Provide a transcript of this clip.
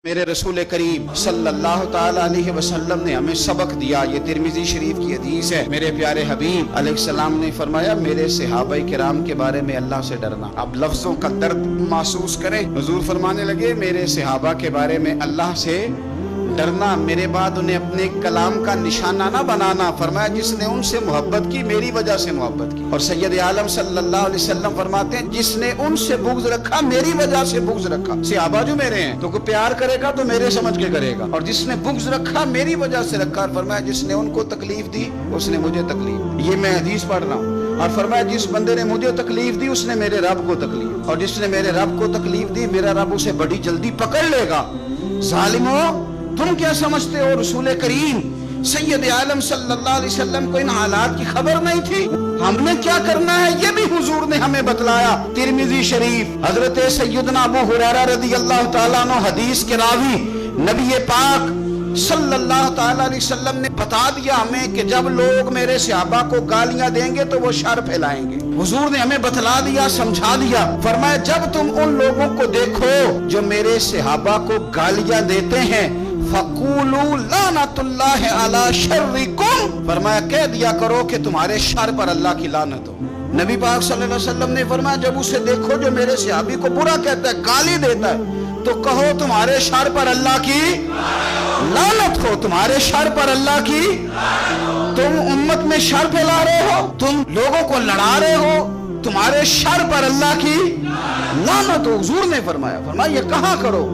میرے رسول کریم صلی اللہ تعالی علیہ وسلم نے ہمیں سبق دیا، یہ ترمذی شریف کی حدیث ہے۔ میرے پیارے حبیب علیہ السلام نے فرمایا میرے صحابہ کرام کے بارے میں اللہ سے ڈرنا۔ اب لفظوں کا درد محسوس کریں، حضور فرمانے لگے میرے صحابہ کے بارے میں اللہ سے ڈرنا، میرے بعد انہیں اپنے کلام کا نشانہ نہ بنانا۔ فرمایا جس نے ان سے محبت کی میری وجہ سے محبت کی، اور سید عالم صلی اللہ علیہ وسلم فرماتے ہیں جس نے ان سے بغض رکھا میری وجہ سے بغض رکھا۔ صحابہ جو میرے ہیں تو کوئی پیار کرے گا تو میرے سمجھ کے کرے گا، اور جس نے بغض رکھا میری وجہ سے رکھا۔ اور فرمایا جس نے ان کو تکلیف دی اس نے مجھے تکلیف دی۔ یہ میں حدیث پڑھ رہا ہوں، اور فرمایا جس بندے نے مجھے تکلیف دی اس نے میرے رب کو تکلیف، اور جس نے میرے رب کو تکلیف دی میرا رب اسے بڑی جلدی پکڑ لے گا۔ ظالمو تم کیا سمجھتے ہو رسول کریم سید عالم صلی اللہ علیہ وسلم کو ان حالات کی خبر نہیں تھی؟ ہم نے کیا کرنا ہے یہ بھی حضور نے ہمیں بتلایا۔ ترمذی شریف حضرت سیدنا ابو ہریرہ رضی اللہ تعالیٰ عنہ حدیث کے راوی، نبی پاک صلی اللہ تعالیٰ علیہ وسلم نے بتا دیا ہمیں کہ جب لوگ میرے صحابہ کو گالیاں دیں گے تو وہ شر پھیلائیں گے۔ حضور نے ہمیں بتلا دیا، سمجھا دیا۔ فرمایا جب تم ان لوگوں کو دیکھو جو میرے صحابہ کو گالیاں دیتے ہیں فَقُولُوا لَعْنَةُ اللَّهِ عَلَى شَرِّكُمْ، فرمایا کہہ دیا کرو کہ تمہارے شر پر اللہ کی لعنت ہو۔ نبی پاک صلی اللہ علیہ وسلم نے فرمایا جب اسے دیکھو جو میرے صحابی کو برا کہتا ہے، گالی دیتا ہے، تو کہو تمہارے شر پر اللہ کی لعنت ہو، تمہارے شر پر اللہ کی۔ تم امت میں شر پھیلا رہے ہو، تم لوگوں کو لڑا رہے ہو، تمہارے شر پر اللہ کی لعنت ہو۔ حضور نے فرمایا یہ کہاں کرو؟